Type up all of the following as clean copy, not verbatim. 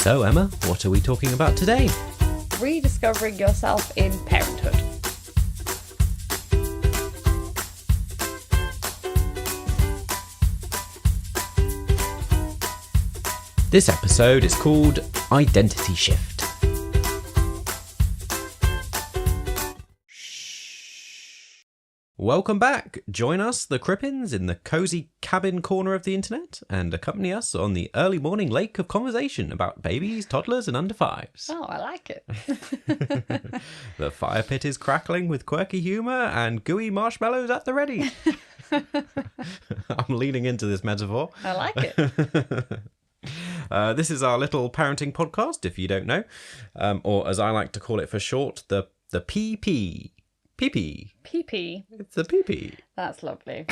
So, Emma, what are we talking about today? Rediscovering yourself in parenthood. This episode is called Identity Shift. Welcome back. Join us, the Crippins, in the cosy cabin corner of the internet and accompany us on the early morning lake of conversation about babies, toddlers and under fives. Oh, I like it. The fire pit is crackling with quirky humour and gooey marshmallows at the ready. I'm leaning into this metaphor. I like it. This is our little parenting podcast, if you don't know, or as I like to call it for short, the PP. PP. PP. It's a PP. That's lovely.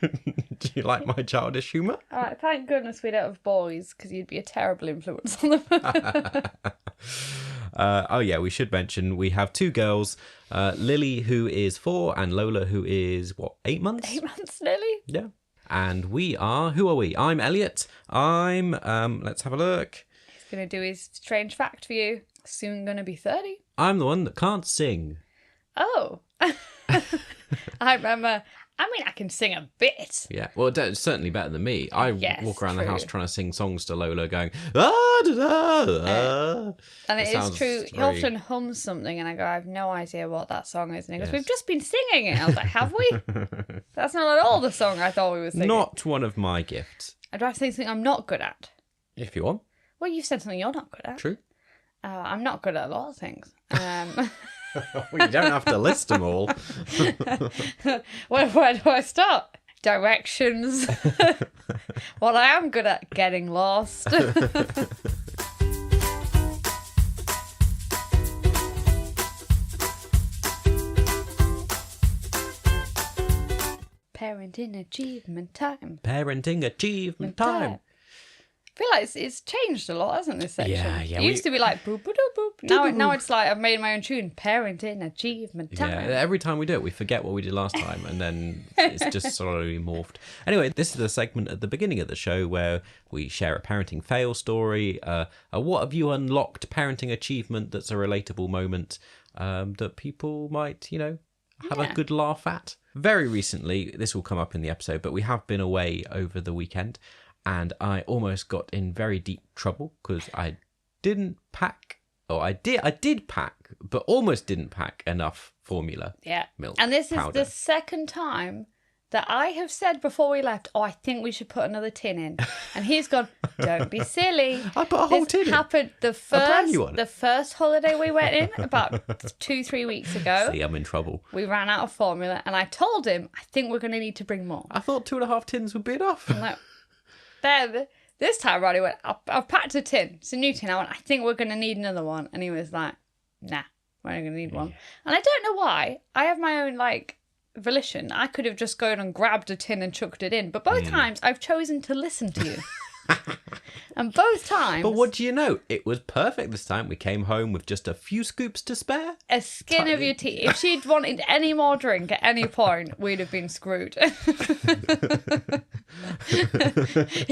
Do you like my childish humour? Thank goodness we don't have boys, because you'd be a terrible influence on them. Oh yeah, we should mention we have two girls, Lily, who is 4, and Lola, who is, 8 months? 8 months, Lily? Yeah. And we are, who are we? I'm Elliot. I'm, let's have a look. He's going to do his strange fact for you. Soon going to be 30. I'm the one that can't sing. Oh. I remember. I mean, I can sing a bit. Yeah, well, it's certainly better than me. I walk around the house trying to sing songs to Lola going, ah, da, da, da. And it is true. He often hums something and I go, I have no idea what that song is. And he goes, we've just been singing it. I was like, have we? That's not at all the song I thought we were singing. Not one of my gifts. I'd rather sing something I'm not good at. If you want. Well, you've said something you're not good at. True. I'm not good at a lot of things. Well, you don't have to list them all. Where do I start? Directions. What I am good at, getting lost. Parenting achievement time. Parenting achievement time. I feel like it's changed a lot, hasn't this section? Yeah. It used to be like boop, boop, boop. Now it's like I've made my own tune. Parenting achievement time. Yeah, every time we do it, we forget what we did last time, and then it's just slowly morphed. Anyway, this is the segment at the beginning of the show where we share a parenting fail story, a what have you unlocked parenting achievement that's a relatable moment that people might, have a good laugh at. Very recently, this will come up in the episode, but we have been away over the weekend. And I almost got in very deep trouble because I didn't pack, or I did pack, but almost didn't pack enough formula. Yeah. Milk. And this powder. is the second time that I have said before we left, I think we should put another tin in. And he's gone, don't be silly. I put a whole tin in. This happened A brand new one. the first holiday we went in about 2-3 weeks ago. See, I'm in trouble. We ran out of formula and I told him, I think we're going to need to bring more. I thought 2.5 tins would be enough. I'm like, then this time Roddy went, I've packed a tin. It's a new tin. I went, I think we're going to need another one. And he was like, nah, we're only going to need one. And I don't know why. I have my own, volition. I could have just gone and grabbed a tin and chucked it in. But both times I've chosen to listen to you. And both times... But what do you know? It was perfect this time. We came home with just a few scoops to spare. A skin of your teeth. If she'd wanted any more drink at any point, we'd have been screwed. He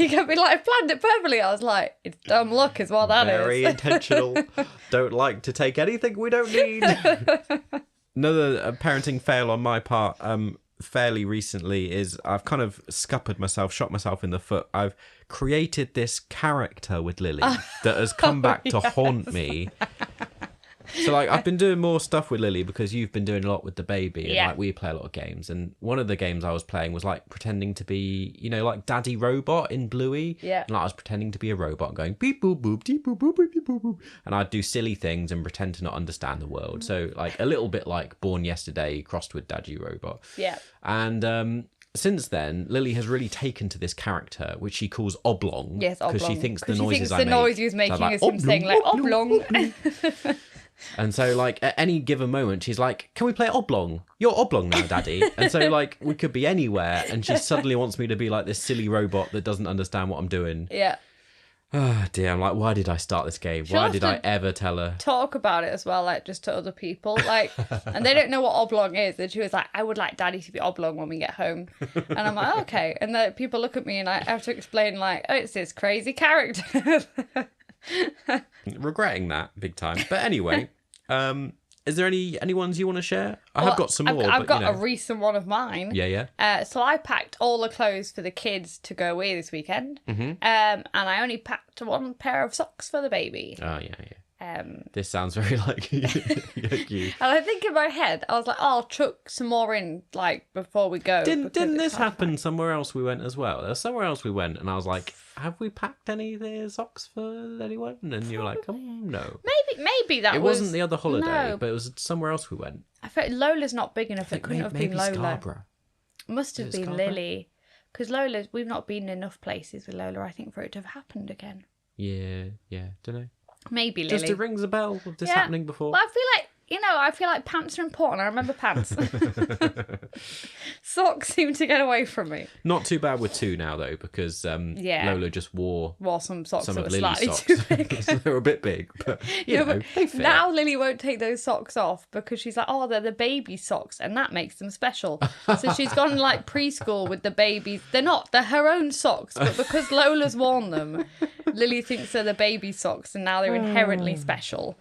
kept me like, planned it perfectly. I was like, it's dumb luck is what that Very is. intentional. Don't like to take anything we don't need. Another parenting fail on my part fairly recently is I've kind of shot myself in the foot. I've created this character with Lily that has come back to haunt me. So I've been doing more stuff with Lily because you've been doing a lot with the baby and we play a lot of games, and one of the games I was playing was pretending to be like Daddy Robot in Bluey. And I was pretending to be a robot going beep boop boop deep boop boop beep boop boop, and I'd do silly things and pretend to not understand the world. So a little bit like Born Yesterday crossed with Daddy Robot. And since then, Lily has really taken to this character, which she calls Oblong. Yes, Oblong. Because she thinks the noises I the make. noise he was making is him saying Oblong. And so, at any given moment, she's like, can we play Oblong? You're Oblong now, Daddy. And so, we could be anywhere, and she suddenly wants me to be this silly robot that doesn't understand what I'm doing. Yeah. Oh, dear. I'm why did I start this game? Why did I ever tell her? Talk about it as well, just to other people. And they don't know what Oblong is. And she was like, I would like Daddy to be Oblong when we get home. And I'm like, okay. And then people look at me and I have to explain, it's this crazy character. Regretting that big time. But anyway, is there any ones you want to share? I have got some more. I've got a recent one of mine. Yeah. So I packed all the clothes for the kids to go away this weekend. Mm-hmm. And I only packed one pair of socks for the baby. Oh, yeah. This sounds very like you. And I think in my head, I was like, oh, I'll chuck some more in, like, before we go. Didn't this happen somewhere else we went as well? There was somewhere else we went, and I was like, have we packed any of the socks for anyone? And you were like, no. Maybe that It wasn't the other holiday, no. but it was somewhere else we went. I felt Lola's not big enough. It couldn't have been Lola. Scarborough. Must have been Lily. Because Lola's, we've not been in enough places with Lola, I think, for it to have happened again. Yeah, don't know. Maybe Lily. Just it rings a bell of this happening before. Well, I feel like pants are important. I remember pants. Socks seem to get away from me. Not too bad with two now, though, because Lola just wore some socks that were Lily's slightly socks. too big. They were a bit big, but they fit. Now Lily won't take those socks off because she's like, oh, they're the baby socks, and that makes them special. So she's gone like preschool with the babies. They're her own socks, but because Lola's worn them, Lily thinks they're the baby socks, and now they're inherently special.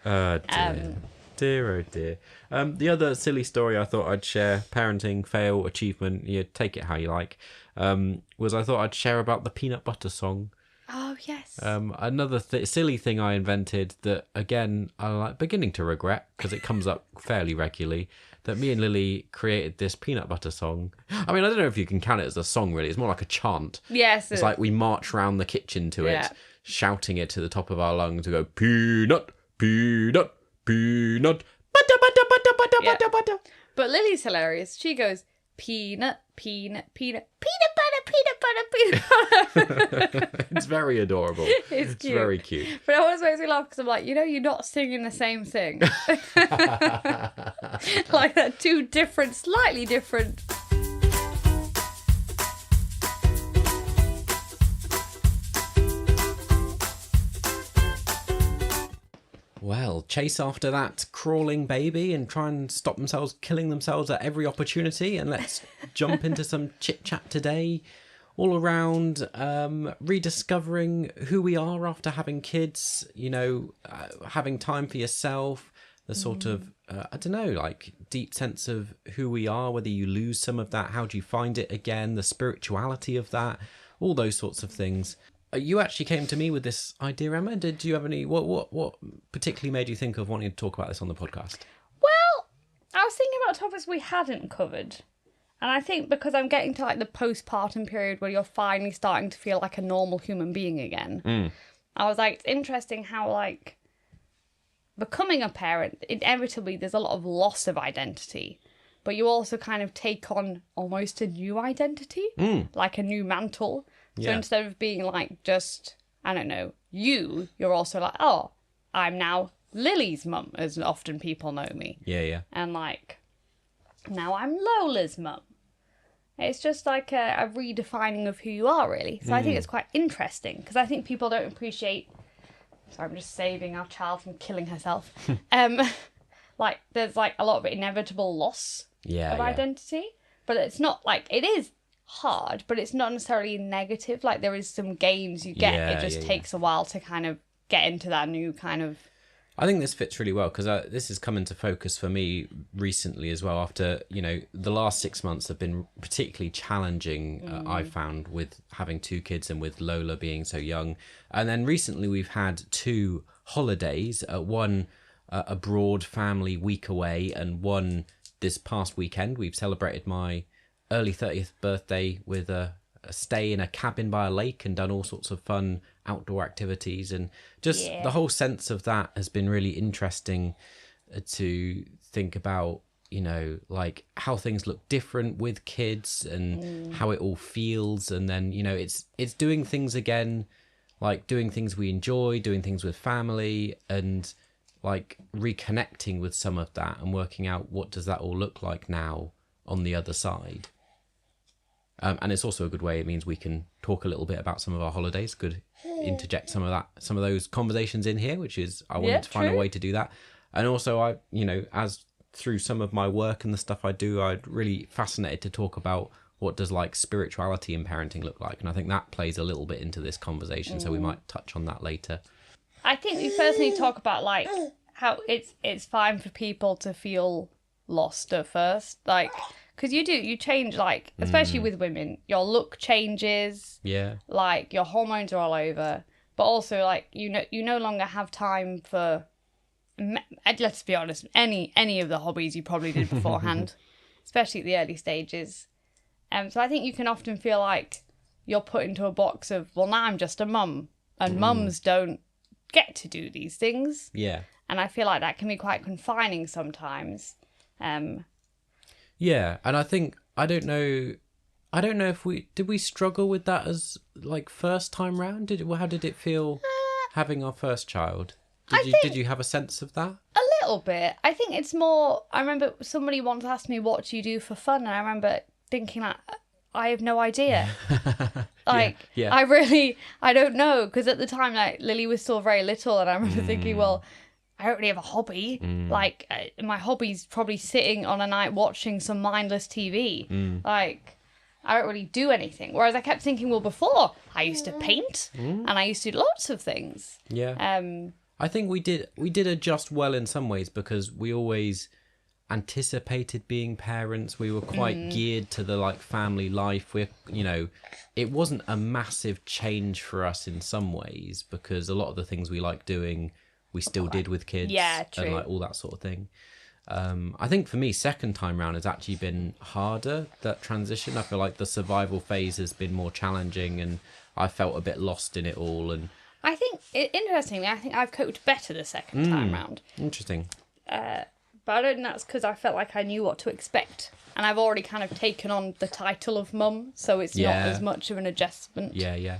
Dear, oh dear. The other silly story I thought I'd share, parenting, fail, achievement, you take it how you like, was I thought I'd share about the peanut butter song. Oh, yes. Another silly thing I invented that, again, I'm like beginning to regret because it comes up fairly regularly, that me and Lily created this peanut butter song. I mean, I don't know if you can count it as a song, really. It's more like a chant. Yes. It's like we march around the kitchen to it, shouting it to the top of our lungs. We go, peanut, peanut, peanut, butter, butter, butter, butter, butter, butter. But Lily's hilarious. She goes, peanut, peanut, peanut, peanut butter, peanut butter, peanut butter. It's very adorable. It's cute. Very cute. But it always makes me laugh because I'm like, you're not singing the same thing. Like they're two different, slightly different. Well, chase after that crawling baby and try and stop themselves killing themselves at every opportunity. And let's jump into some chit-chat today all around rediscovering who we are after having kids, having time for yourself, the sort of, I don't know, like deep sense of who we are, whether you lose some of that, how do you find it again, the spirituality of that, all those sorts of things. You actually came to me with this idea, Emma. Did you have any? What particularly made you think of wanting to talk about this on the podcast? Well, I was thinking about topics we hadn't covered, and I think because I'm getting to like the postpartum period where you're finally starting to feel like a normal human being again. I was like, it's interesting how like becoming a parent, inevitably there's a lot of loss of identity, but you also kind of take on almost a new identity, like a new mantle. So instead of being like just, I don't know, you're also like, oh, I'm now Lily's mum, as often people know me. Yeah. And like, now I'm Lola's mum. It's just like a redefining of who you are, really. So I think it's quite interesting because I think people don't appreciate. Sorry, I'm just saving our child from killing herself. Like, there's like a lot of inevitable loss of identity, but it's not like it is hard, but it's not necessarily negative. Like there is some gains you get. It just takes a while to kind of get into that new kind of. I think this fits really well because this has come into focus for me recently as well. After the last 6 months have been particularly challenging. I've found with having two kids and with Lola being so young, and then recently we've had two holidays. One a broad family week away, and one this past weekend. We've celebrated my early 30th birthday with a stay in a cabin by a lake and done all sorts of fun outdoor activities, and just the whole sense of that has been really interesting to think about, like how things look different with kids and how it all feels. And then it's doing things again, like doing things we enjoy, doing things with family, and like reconnecting with some of that and working out what does that all look like now on the other side. And it's also a good way. It means we can talk a little bit about some of our holidays. Could interject some of those conversations in here, which is I wanted to find a way to do that. And also, I as through some of my work and the stuff I do, I'm really fascinated to talk about what does like spirituality in parenting look like, and I think that plays a little bit into this conversation. So we might touch on that later. I think we first need to talk about like how it's fine for people to feel lost at first, like because you change, like especially with women, your look changes, like your hormones are all over, but also like you no longer have time for, let's be honest, any of the hobbies you probably did beforehand, especially at the early stages. So I think you can often feel like you're put into a box of, well, now I'm just a mum, and mums don't get to do these things. Yeah. And I feel like that can be quite confining sometimes. Yeah, and I think I don't know if we struggle with that as like first time round. How did it feel having our first child? Did you have a sense of that? A little bit. I think it's more. I remember somebody once asked me, "What do you do for fun?" And I remember thinking like, I have no idea. Like, I don't know, because at the time, like Lily was still very little, and I remember thinking, well, I don't really have a hobby. Like, my hobby's probably sitting on a night watching some mindless TV. Like, I don't really do anything. Whereas I kept thinking, well, before I used to paint, and I used to do lots of things. Yeah. I think we did adjust well in some ways, because we always anticipated being parents. We were quite geared to the like family life. It wasn't a massive change for us in some ways, because a lot of the things we like doing we still did with kids, and like all that sort of thing. I think for me, second time round has actually been harder, that transition. I feel like the survival phase has been more challenging, and I felt a bit lost in it all. And I think, interestingly, I think I've coped better the second time round. Interesting. But I don't think that's because I felt like I knew what to expect. And I've already kind of taken on the title of mum, so it's not as much of an adjustment. Yeah.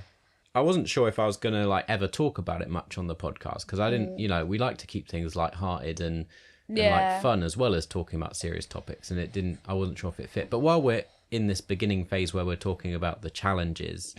I wasn't sure if I was going to like ever talk about it much on the podcast, because I didn't, we like to keep things lighthearted and like fun, as well as talking about serious topics. And I wasn't sure if it fit. But while we're in this beginning phase where we're talking about the challenges,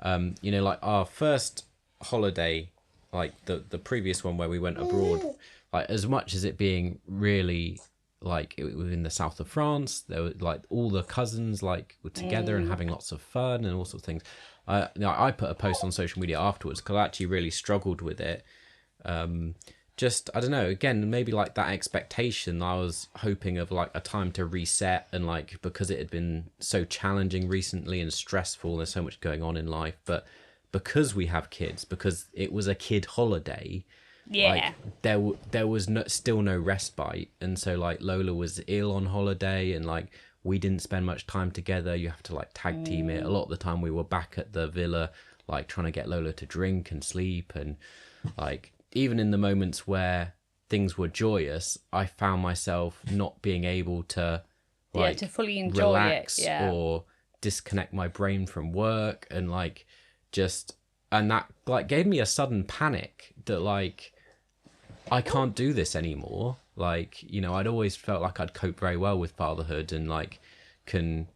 like our first holiday, like the previous one where we went abroad, like as much as it being really like it was in the south of France, there were like all the cousins like were together and having lots of fun and all sorts of things. I put a post on social media afterwards because I actually really struggled with it. Just, I don't know, again, maybe like that expectation, I was hoping of like a time to reset, and like because it had been so challenging recently and stressful, there's so much going on in life, but because we have kids, because it was a kid holiday, like there was still no respite. And so like Lola was ill on holiday, and like we didn't spend much time together. You have to like tag team it. A lot of the time we were back at the villa, like trying to get Lola to drink and sleep. And like even in the moments where things were joyous, I found myself not being able to like to fully enjoy relax it, or disconnect my brain from work, and like and that like gave me a sudden panic that like I can't do this anymore. Like, I'd always felt like I'd cope very well with fatherhood and like can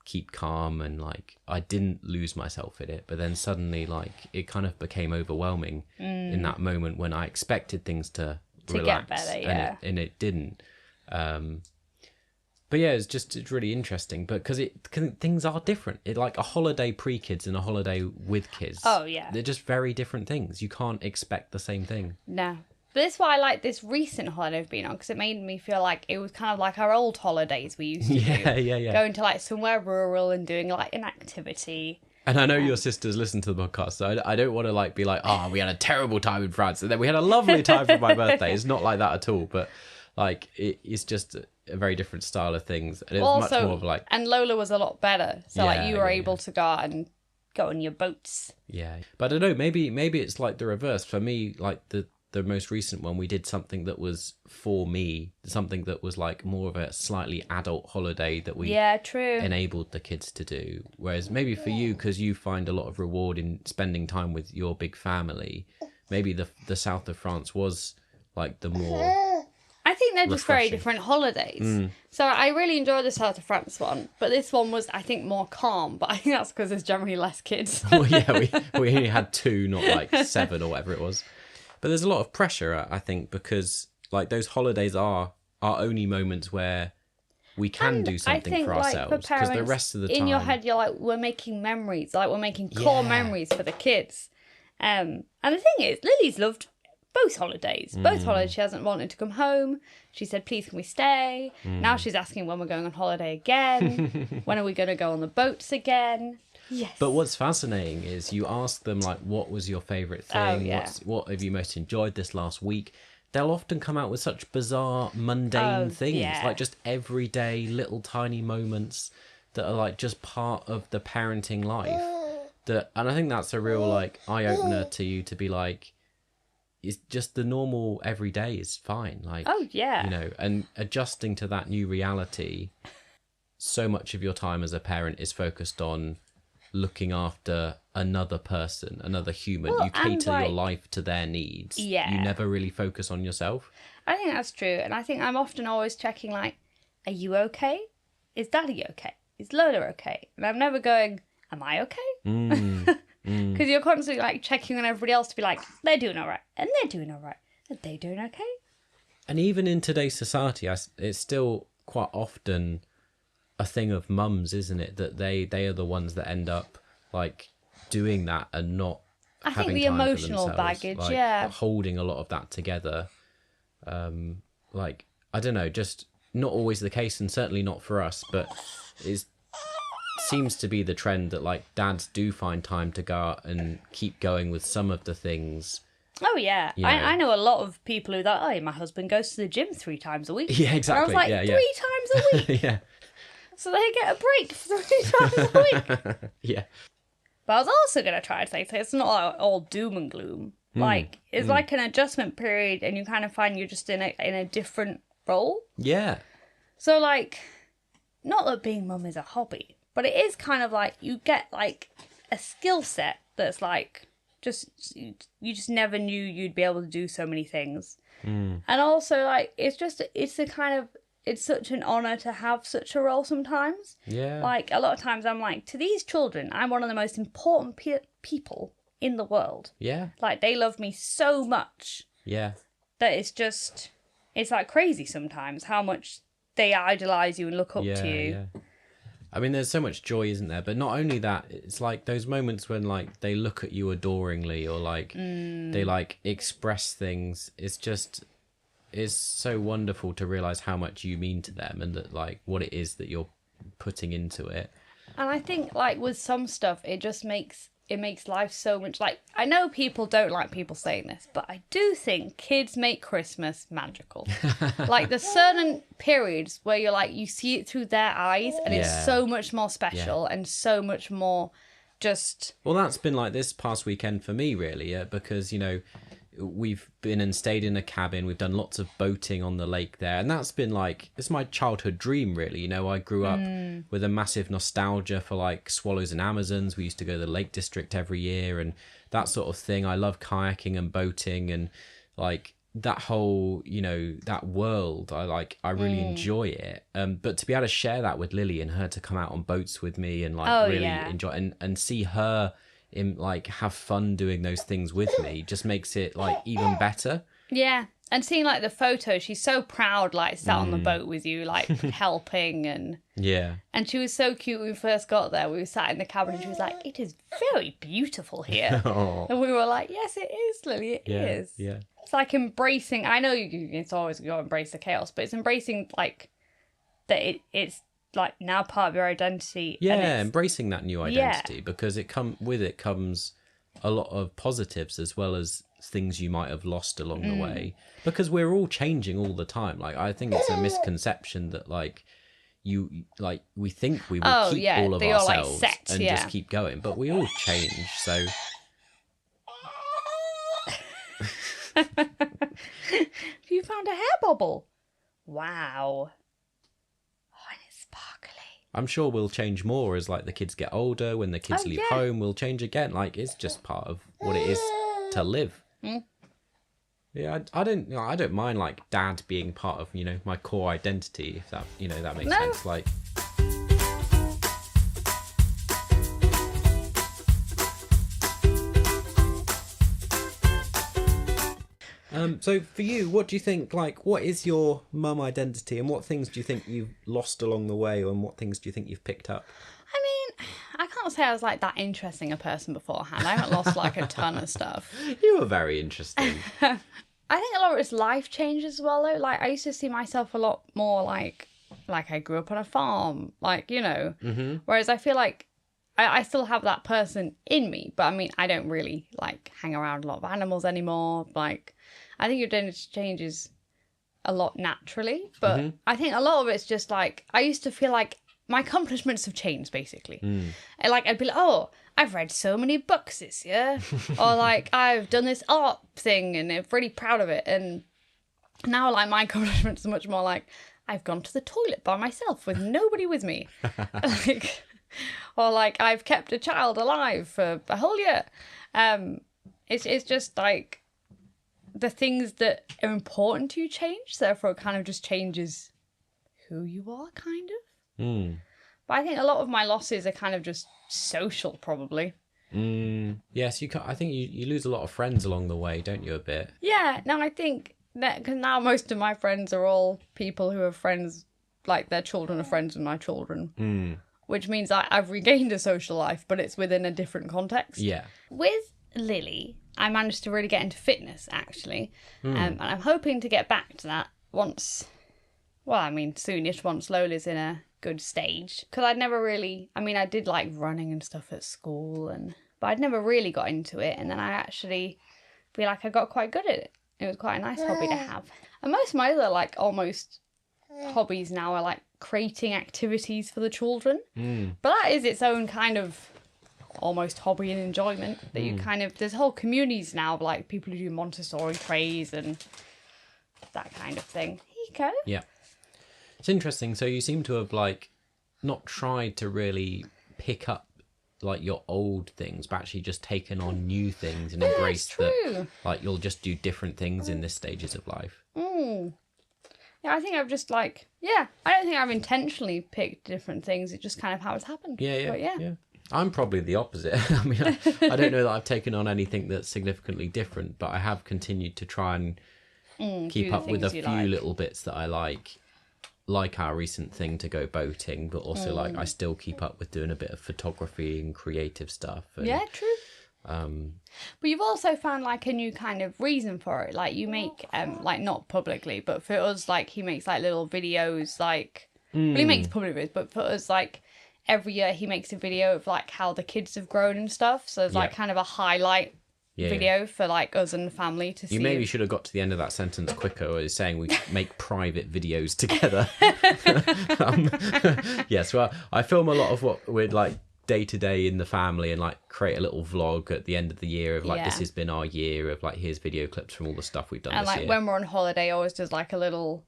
keep calm, and like I didn't lose myself in it. But then suddenly like it kind of became overwhelming in that moment when I expected things to relax, get better, and it didn't. But yeah, it's really interesting, but because things are different. It like a holiday pre-kids and a holiday with kids. Oh yeah, they're just very different things. You can't expect the same thing. No, but that's why I like this recent holiday I've been on, because it made me feel like it was kind of like our old holidays we used to do. Yeah. Going to like somewhere rural and doing like an activity. And I know your sisters listen to the podcast, so I don't want to like be like, we had a terrible time in France, and then we had a lovely time for my birthday. It's not like that at all, but like it's just a very different style of things, and it was much more of like. And Lola was a lot better, so like you were able to go out and go on your boats. Yeah, but I don't know. Maybe it's like the reverse for me. Like the most recent one, we did something that was for me, something that was like more of a slightly adult holiday that we enabled the kids to do. Whereas maybe for you, because you find a lot of reward in spending time with your big family, maybe the south of France was like the more. I think they're just refreshing. very different holidays. So I really enjoyed the South of France one, but this one was, I think, more calm. But I think that's because there's generally less kids. Well, yeah, we only had 2, not like 7 or whatever it was. But there's a lot of pressure, I think, because like those holidays are our only moments where we can do something for ourselves. Because the rest of the time, in your head, you're like, we're making memories, like we're making core memories for the kids. And the thing is, Lily's loved both holidays. Both holidays she hasn't wanted to come home. She said, please can we stay? Now she's asking when we're going on holiday again. When are we going to go on the boats again? Yes. But what's fascinating is you ask them, like, what was your favourite thing? Oh, yeah. What have you most enjoyed this last week? They'll often come out with such bizarre, mundane things, yeah. like just everyday little tiny moments that are like just part of the parenting life. And I think that's a real like eye opener to you to be like, it's just the normal everyday is fine. Like, oh yeah, you know, and adjusting to that new reality. So much of your time as a parent is focused on looking after another person, another human. Well, you cater like, your life to their needs. Yeah. You never really focus on yourself. I think that's true. And I think I'm often always checking, like, are you okay? Is Daddy okay? Is Lola okay? And I'm never going, am I okay? Because you're constantly, like, checking on everybody else to be like, they're doing all right. And they're doing all right. Are they doing okay? And even in today's society, it's still quite often a thing of mums, isn't it? That they are the ones that end up like doing that and not I having think the time for emotional themselves, baggage, like, yeah. holding a lot of that together. Like, I don't know, just not always the case, and certainly not for us, but it seems to be the trend that like dads do find time to go out and keep going with some of the things. Oh, yeah. You know. I know a lot of people who thought, oh, my husband goes to the gym 3 times a week. Yeah, exactly. And I was like, 3 times a week? Yeah. So they get a break 3 times a week. Yeah. But I was also going to try to say, so it's not all doom and gloom. Like, it's like an adjustment period and you kind of find you're just in a different role. Yeah. So, like, not that being mum is a hobby, but it is kind of like you get, like, a skill set that's, like, you just never knew you'd be able to do so many things. And also, like, it's such an honour to have such a role sometimes. Yeah. Like, a lot of times I'm like, to these children, I'm one of the most important people in the world. Yeah. Like, they love me so much. Yeah. That it's like crazy sometimes how much they idolise you and look up to you. Yeah. I mean, there's so much joy, isn't there? But not only that, it's like those moments when like they look at you adoringly or like they like express things. It's so wonderful to realise how much you mean to them and that like what it is that you're putting into it. And I think like with some stuff, it makes life so much, like, I know people don't like people saying this, but I do think kids make Christmas magical. Like, there's certain periods where you're like, you see it through their eyes and it's so much more special and so much more just... Well, that's been like this past weekend for me, really, because, you know, we've been and stayed in a cabin. We've done lots of boating on the lake there. And that's been like, it's my childhood dream, really. You know, I grew up with a massive nostalgia for like swallows and Amazons. We used to go to the Lake District every year and that sort of thing. I love kayaking and boating and like that whole, you know, that world. I really enjoy it. But to be able to share that with Lily and her to come out on boats with me and like enjoy and see her in like have fun doing those things with me just makes it like even better. Yeah. And seeing like the photos, she's so proud, like sat on the boat with you, like helping and and she was so cute when we first got there. We were sat in the cabin and she was like, it is very beautiful here. And we were like, yes it is, Lily, it is. Yeah. It's like embracing, I know it's always got to embrace the chaos, but it's embracing like that it's like now part of your identity. Yeah, embracing that new identity because with it comes a lot of positives as well as things you might have lost along the way. Because we're all changing all the time. Like I think it's a misconception that like we think we will keep all of ourselves and just keep going, but we all change. So you found a hair bubble. Wow. I'm sure we'll change more as like the kids get older. When the kids leave home, we'll change again. Like it's just part of what it is to live. Yeah, I don't mind like dad being part of, you know, my core identity, if that, you know, that makes sense. Like so for you, what do you think, like, what is your mum identity and what things do you think you've lost along the way and what things do you think you've picked up? I mean, I can't say I was like that interesting a person beforehand. I haven't lost like a ton of stuff. You were very interesting. I think a lot of it's life change as well, though. Like, I used to see myself a lot more like I grew up on a farm, like, you know. Mm-hmm. Whereas I feel like I still have that person in me, but I mean, I don't really like hang around a lot of animals anymore. Like, I think your identity changes a lot naturally, but I think a lot of it's just like, I used to feel like my accomplishments have changed, basically. And like, I'd be like, oh, I've read so many books this year, or like, I've done this art thing and I'm really proud of it. And now, like, my accomplishments are much more like, I've gone to the toilet by myself with nobody with me. Like, or like, I've kept a child alive for a whole year. It's just like the things that are important to you change, therefore it kind of just changes who you are, kind of. But I think a lot of my losses are kind of just social, probably. Yes, I think you lose a lot of friends along the way, don't you, a bit? Yeah, no, I think that, because now most of my friends are all people who are friends, like their children are friends with my children. Which means I've regained a social life, but it's within a different context. Yeah. With Lily, I managed to really get into fitness, actually. And I'm hoping to get back to that once, well, I mean, soonish, once Lola's in a good stage. Because I'd never really, I mean, I did like running and stuff at school, but I'd never really got into it. And then I actually feel like I got quite good at it. It was quite a nice hobby to have. And most of my other, like, almost hobbies now are like creating activities for the children. But that is its own kind of almost hobby and enjoyment that you kind of, there's whole communities now of like people who do Montessori trays and that kind of thing. Here you go. Yeah. It's interesting. So you seem to have like not tried to really pick up like your old things, but actually just taken on new things and embraced that, like, you'll just do different things in this stages of life. Yeah, I think I've just like, I don't think I've intentionally picked different things. It's just kind of how it's happened. Yeah. I'm probably the opposite. I mean, I don't know that I've taken on anything that's significantly different, but I have continued to try and keep up with a few little bits that I like our recent thing to go boating, but also like I still keep up with doing a bit of photography and creative stuff. And, yeah, true. But you've also found like a new kind of reason for it. Like you make like not publicly, but for us, like he makes like little videos, like well, he makes public videos, but for us, like every year he makes a video of like how the kids have grown and stuff. So there's like kind of a highlight video for like us and the family to see. You maybe should have got to the end of that sentence quicker, or is saying we make private videos together. Yes, well, I film a lot of what we're like day to day in the family and like create a little vlog at the end of the year of like this has been our year of like here's video clips from all the stuff we've done and this like year. when we're on holiday always does like a little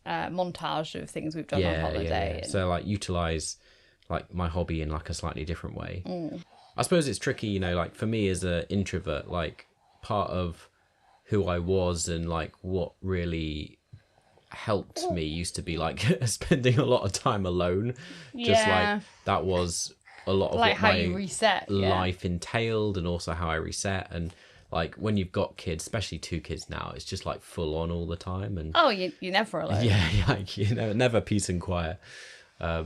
montage of things we've done on holiday. So like utilize like my hobby in like a slightly different way. I suppose it's tricky, you know, like for me as an introvert, like part of who I was and like what really helped me used to be like spending a lot of time alone. Just like that was a lot of like what how you reset life entailed, and also how I reset. And like when you've got kids, especially 2 kids now, it's just like full on all the time. And you're never alone. Like, you know, never peace and quiet. I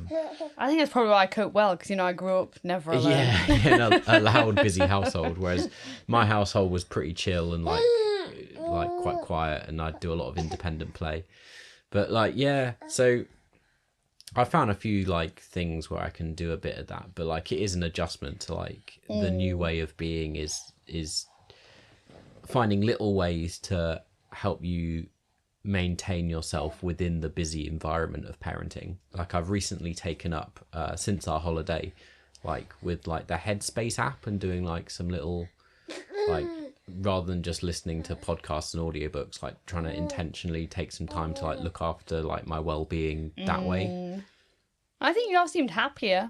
think that's probably why I cope well, because you know I grew up never alone. In a loud, busy household, whereas my household was pretty chill and like quite quiet, and I'd do a lot of independent play. But like so I found a few like things where I can do a bit of that, but like it is an adjustment to like the new way of being is finding little ways to help you maintain yourself within the busy environment of parenting. Like I've recently taken up since our holiday, like with like the Headspace app, and doing like some little like rather than just listening to podcasts and audiobooks, like trying to intentionally take some time to like look after like my well-being that way. I think you all seemed happier.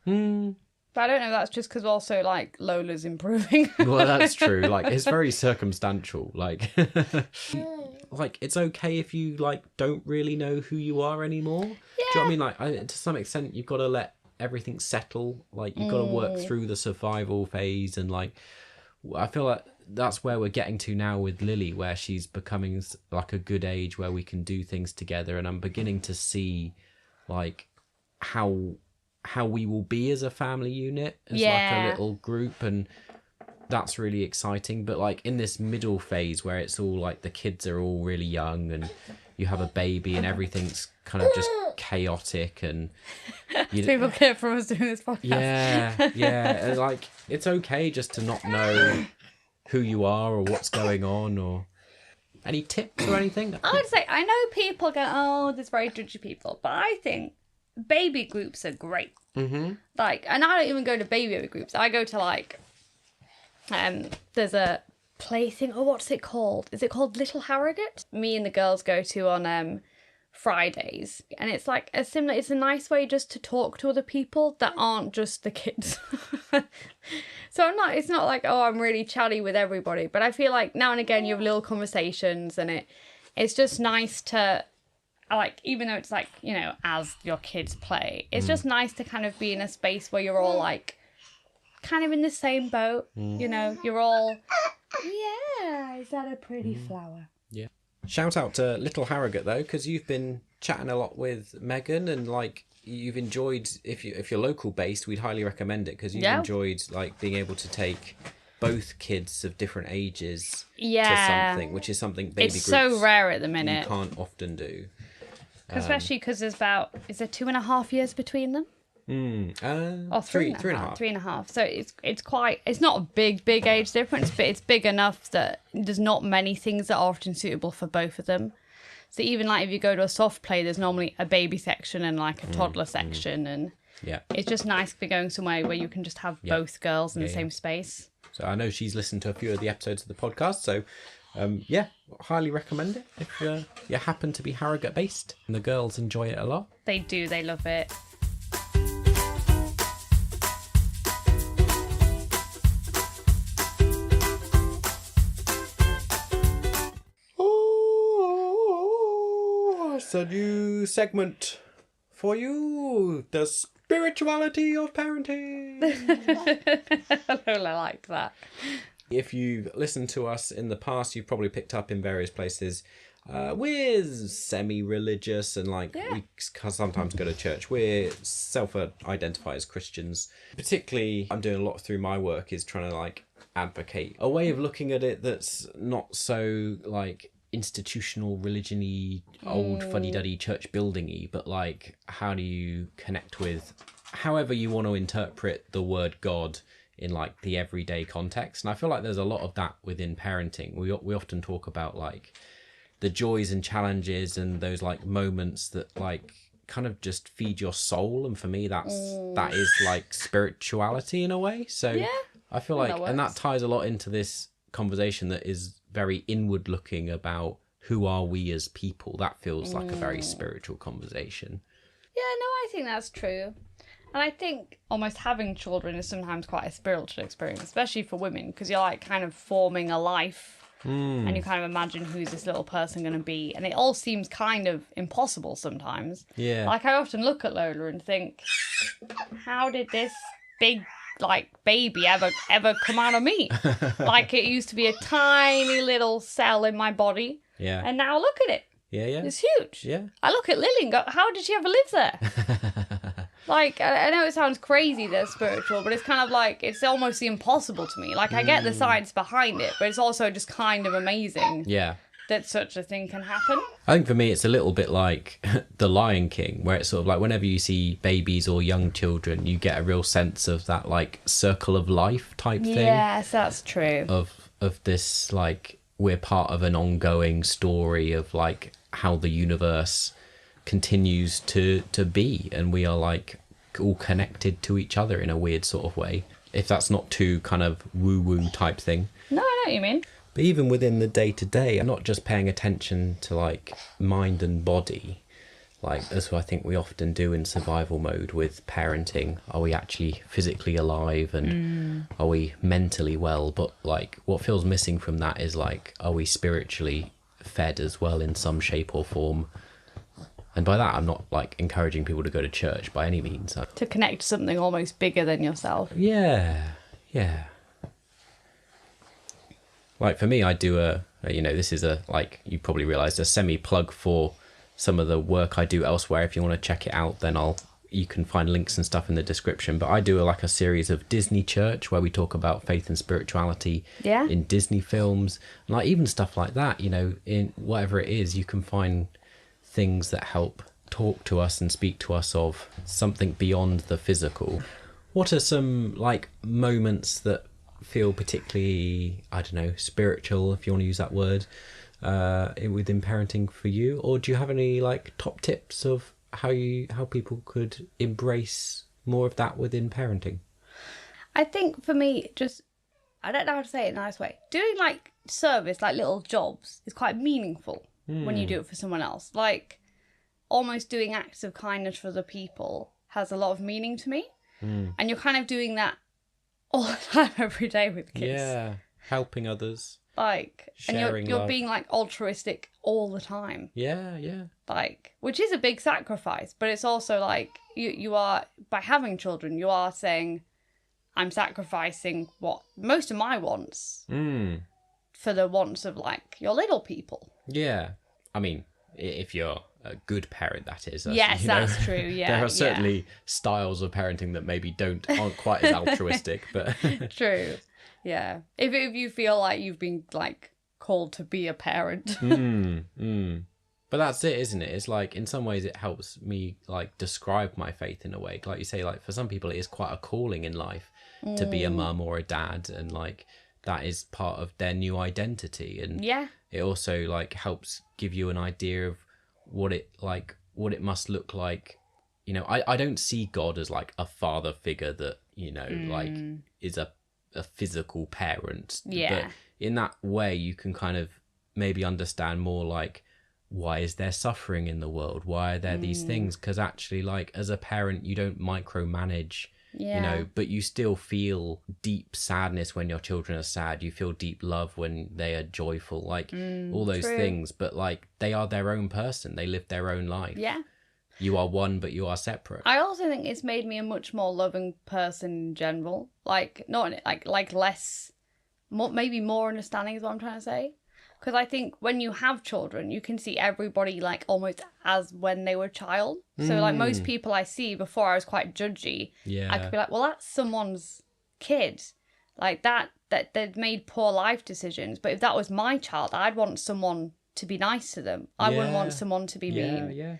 But I don't know if that's just because also like Lola's improving. Well, that's true. Like it's very circumstantial. Like like it's okay if you like don't really know who you are anymore. Do you know what I mean? Like to some extent you've got to let everything settle. Like you've got to work through the survival phase, and like I feel like that's where we're getting to now with Lily, where she's becoming like a good age where we can do things together, and I'm beginning to see like how how we will be as a family unit, as like a little group, and that's really exciting. But like in this middle phase where it's all like the kids are all really young and you have a baby and everything's kind of just chaotic, and people get from us doing this podcast. And like it's okay just to not know who you are or what's going on. Or any tips or anything? I would say, I know people go, oh, there's very judgy people, but I think baby groups are great. Mm-hmm. Like, and I don't even go to baby groups. I go to like, there's a play thing. Oh, what's it called? Is it called Little Harrogate? Me and the girls go to on Fridays, and it's like a similar. It's a nice way just to talk to other people that aren't just the kids. So it's not like, oh, I'm really chatty with everybody, but I feel like now and again you have little conversations, and it's just nice to, like, even though it's like, you know, as your kids play, it's just nice to kind of be in a space where you're all like kind of in the same boat. You know, you're all, yeah, is that a pretty flower? Yeah. Shout out to Little Harrogate though, because you've been chatting a lot with Megan, and like you've enjoyed, if you're local based, we'd highly recommend it, because you've enjoyed like being able to take both kids of different ages to something, which is something baby it's groups so rare at the minute. You can't often do. Especially because there's about, is there 2.5 years between them? Or three and a half. 3.5. So it's quite, it's not a big age difference, but it's big enough that there's not many things that are often suitable for both of them. So even like if you go to a soft play, there's normally a baby section and like a toddler section, and it's just nice to be going somewhere where you can just have both girls in the same space. So I know she's listened to a few of the episodes of the podcast, so highly recommend it if you happen to be Harrogate based, and the girls enjoy it a lot. They do, they love it. It's a new segment for you, the spirituality of parenting. I like that. If you've listened to us in the past, you've probably picked up in various places, we're semi-religious, and like we sometimes go to church. We're self-identify as Christians. Particularly, I'm doing a lot through my work is trying to like advocate a way of looking at it that's not so like institutional religion-y, old fuddy-duddy church building-y, but like how do you connect with however you want to interpret the word God in like the everyday context. And I feel like there's a lot of that within parenting. We often talk about like the joys and challenges and those like moments that like kind of just feed your soul, and for me that is like spirituality in a way. So I feel like, and that ties a lot into this conversation that is very inward looking about who are we as people. That feels like a very spiritual conversation. Yeah, no, I think that's true. And I think almost having children is sometimes quite a spiritual experience, especially for women, because you're like kind of forming a life and you kind of imagine who's this little person going to be. And it all seems kind of impossible sometimes. Yeah. Like I often look at Lola and think, how did this big like baby ever come out of me? Like it used to be a tiny little cell in my body. Yeah. And now look at it. Yeah. It's huge. Yeah. I look at Lily and go, how did she ever live there? Like, I know it sounds crazy that it's spiritual, but it's kind of like, it's almost impossible to me. Like, I get the science behind it, but it's also just kind of amazing that such a thing can happen. I think for me, it's a little bit like The Lion King, where it's sort of like whenever you see babies or young children, you get a real sense of that, like, circle of life type thing. Yes, that's true. Of this, like, we're part of an ongoing story of, like, how the universe continues to be, and we are like all connected to each other in a weird sort of way, if that's not too kind of woo-woo type thing. No, I know what you mean. But even within the day-to-day, I'm not just paying attention to like mind and body, like as I think we often do in survival mode with parenting. Are we actually physically alive, and are we mentally well? But like what feels missing from that is like, are we spiritually fed as well in some shape or form? And by that, I'm not like encouraging people to go to church by any means. To connect to something almost bigger than yourself. Yeah. Like for me, I do this is a, like you probably realised, a semi-plug for some of the work I do elsewhere. If you want to check it out, then I'll you can find links and stuff in the description, but I do like a series of Disney Church where we talk about faith and spirituality in Disney films, like even stuff like that, you know, in whatever it is, you can find things that help talk to us and speak to us of something beyond the physical. What are some like moments that feel particularly, I don't know, spiritual, if you want to use that word, within parenting for you? Or do you have any like top tips of how people could embrace more of that within parenting? I think for me, just, I don't know how to say it in a nice way. Doing like service, like little jobs, is quite meaningful when you do it for someone else. Like almost doing acts of kindness for other people has a lot of meaning to me. And you're kind of doing that all the time, every day with kids. Yeah, helping others. Like, sharing and you're love. being like altruistic all the time. Yeah. Like, which is a big sacrifice, but it's also like you are, by having children, you are saying, I'm sacrificing what most of my wants for the wants of like your little people. Yeah, I mean, if you're a good parent, that is. Yes, that's true. Yeah, there are certainly styles of parenting that maybe aren't quite as altruistic, but true. Yeah, if you feel like you've been like called to be a parent. But that's it, isn't it? It's like in some ways it helps me like describe my faith in a way. Like you say, like for some people it is quite a calling in life to be a mum or a dad, and like that is part of their new identity. And it also like helps give you an idea of what it must look like. You know, I don't see God as like a father figure that, you know, like is a physical parent. But in that way you can kind of maybe understand more like, why is there suffering in the world? Why are there these things? Because actually, like as a parent, you don't micromanage, you know, but you still feel deep sadness when your children are sad. You feel deep love when they are joyful, like all those things. But like they are their own person. They live their own life. Yeah. You are one, but you are separate. I also think it's made me a much more loving person in general. Like, not like less, more, maybe more understanding is what I'm trying to say. Because I think when you have children, you can see everybody like almost as when they were a child. So like most people I see, before I was quite judgy. Yeah. I could be like, well, that's someone's kid. Like that they've made poor life decisions. But if that was my child, I'd want someone to be nice to them. I wouldn't want someone to be mean. Yeah.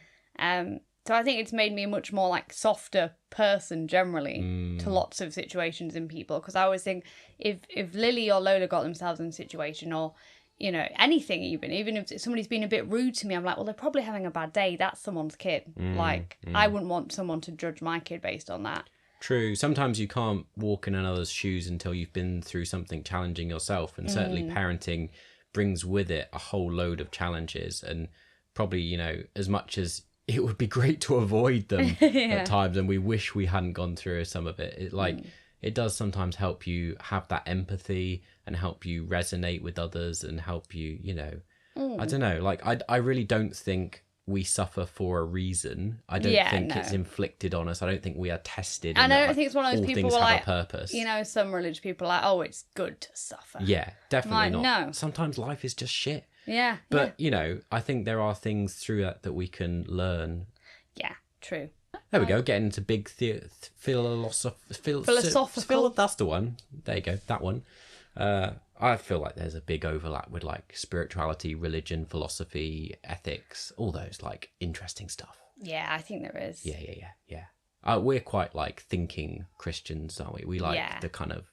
So I think it's made me a much more like softer person generally to lots of situations and people. Because I always think if Lily or Lola got themselves in a situation, or you know, anything, even if somebody's been a bit rude to me, I'm like, well, they're probably having a bad day. That's someone's kid. I wouldn't want someone to judge my kid based on that. True. Sometimes you can't walk in another's shoes until you've been through something challenging yourself. And certainly parenting brings with it a whole load of challenges. And probably, you know, as much as it would be great to avoid them at times, and we wish we hadn't gone through some of it, it does sometimes help you have that empathy and help you resonate with others and help you, you know, I don't know, like I really don't think we suffer for a reason. I don't think it's inflicted on us. I don't think we are tested. And I don't think it's one of those people who are like, a purpose. You know, some religious people are like, oh, it's good to suffer. Yeah, definitely like, not. No. Sometimes life is just shit. Yeah. But, you know, I think there are things through that we can learn. Yeah, true. There we go, getting into big philosophical. That's the one. There you go, that one. I feel like there's a big overlap with like spirituality, religion, philosophy, ethics, all those like interesting stuff. Yeah, I think there is. Yeah. We're quite like thinking Christians, aren't we? We like the kind of...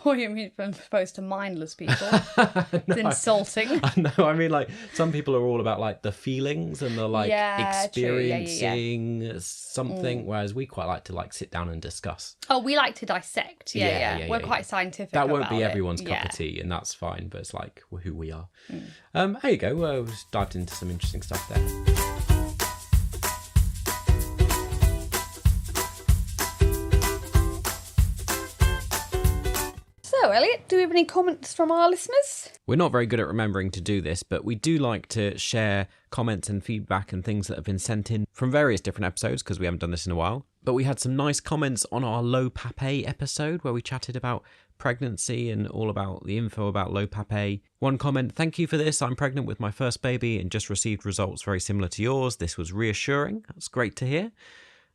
What do you mean opposed to mindless people? It's insulting. No, I mean like some people are all about like the feelings and the like experiencing something, whereas we quite like to like sit down and discuss. Oh, we like to dissect. We're quite scientific. That won't be everyone's cup of tea, and that's fine, but it's like who we are. There you go. We dived into some interesting stuff there. So, Elliot, do we have any comments from our listeners? We're not very good at remembering to do this, but we do like to share comments and feedback and things that have been sent in from various different episodes, because we haven't done this in a while. But we had some nice comments on our low pape episode where we chatted about pregnancy and all about the info about low pape. One comment: thank you for this. I'm pregnant with my first baby and just received results very similar to yours. This was reassuring. That's great to hear.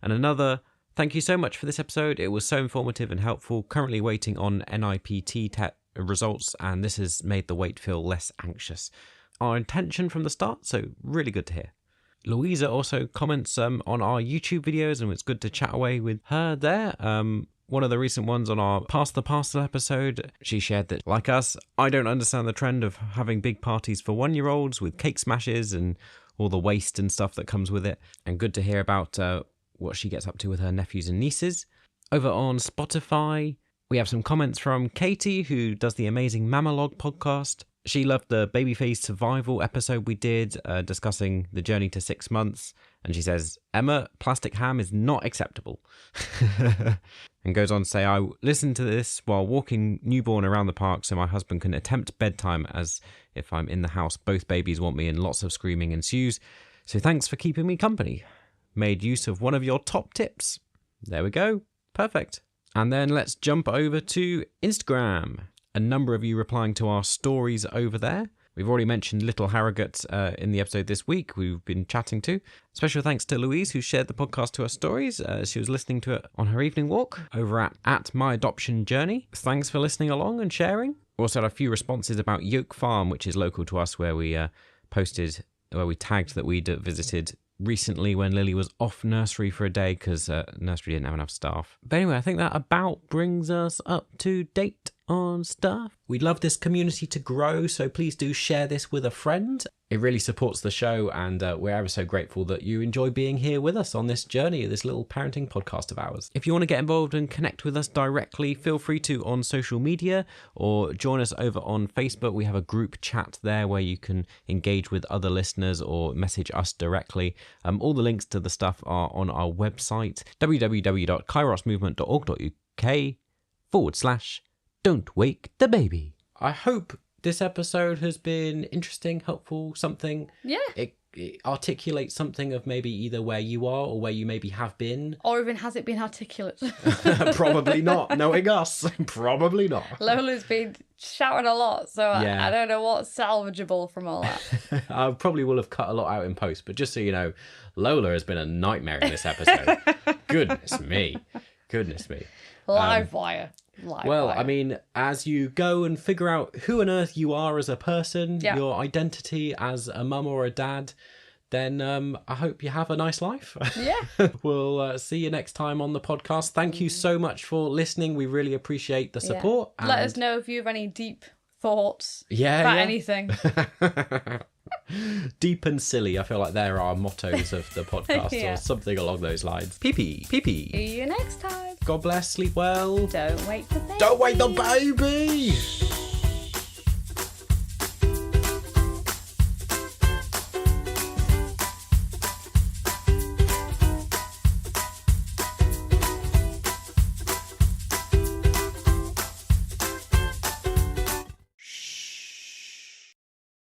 And another: Thank you so much for this episode. It was so informative and helpful. Currently waiting on NIPT results, and this has made the wait feel less anxious. Our intention from the start, so really good to hear. Louisa also comments on our YouTube videos, and it's good to chat away with her there. One of the recent ones on our Pass the Parcel episode, she shared that, like us, I don't understand the trend of having big parties for 1-year-olds with cake smashes and all the waste and stuff that comes with it. And good to hear about what she gets up to with her nephews and nieces. Over on Spotify, we have some comments from Katie, who does the amazing Mamalog podcast. She loved the babyface survival episode we did, discussing the journey to 6 months. And she says, Emma, plastic ham is not acceptable. And goes on to say, I listened to this while walking newborn around the park so my husband can attempt bedtime, as if I'm in the house, both babies want me and lots of screaming ensues. So thanks for keeping me company. Made use of one of your top tips. There we go. Perfect. And then let's jump over to Instagram. A number of you replying to our stories over there. We've already mentioned Little Harrogate in the episode this week we've been chatting to. Special thanks to Louise, who shared the podcast to her stories. She was listening to it on her evening walk over at My Adoption Journey. Thanks for listening along and sharing. We also had a few responses about Yoke Farm, which is local to us, where we tagged that we'd visited recently when Lily was off nursery for a day because nursery didn't have enough staff. But anyway, I think that about brings us up to date on stuff. We'd love this community to grow, so please do share this with a friend. It really supports the show, and we're ever so grateful that you enjoy being here with us on this journey, this little parenting podcast of ours. If you want to get involved and connect with us directly, feel free to on social media or join us over on Facebook. We have a group chat there where you can engage with other listeners or message us directly. All the links to the stuff are on our website, www.kairosmovement.org.uk/Don't Wake the Baby. I hope this episode has been interesting, helpful, something. Yeah. It articulates something of maybe either where you are or where you maybe have been. Or even has it been articulate? Probably not, knowing us. Probably not. Lola's been shouting a lot, so Yeah. I don't know what's salvageable from all that. I probably will have cut a lot out in post, but just so you know, Lola has been a nightmare in this episode. Goodness me. Live wire. Well, I mean, as you go and figure out who on earth you are as a person, your identity as a mum or a dad, then I hope you have a nice life. Yeah. We'll see you next time on the podcast. Thank you so much for listening. We really appreciate the support. Yeah. Let us know if you have any deep thoughts about anything. Deep and silly, I feel like they're our mottos of the podcast or something along those lines. Pee-pee. See you next time. God bless, sleep well. Don't wake the baby. Don't wake the baby!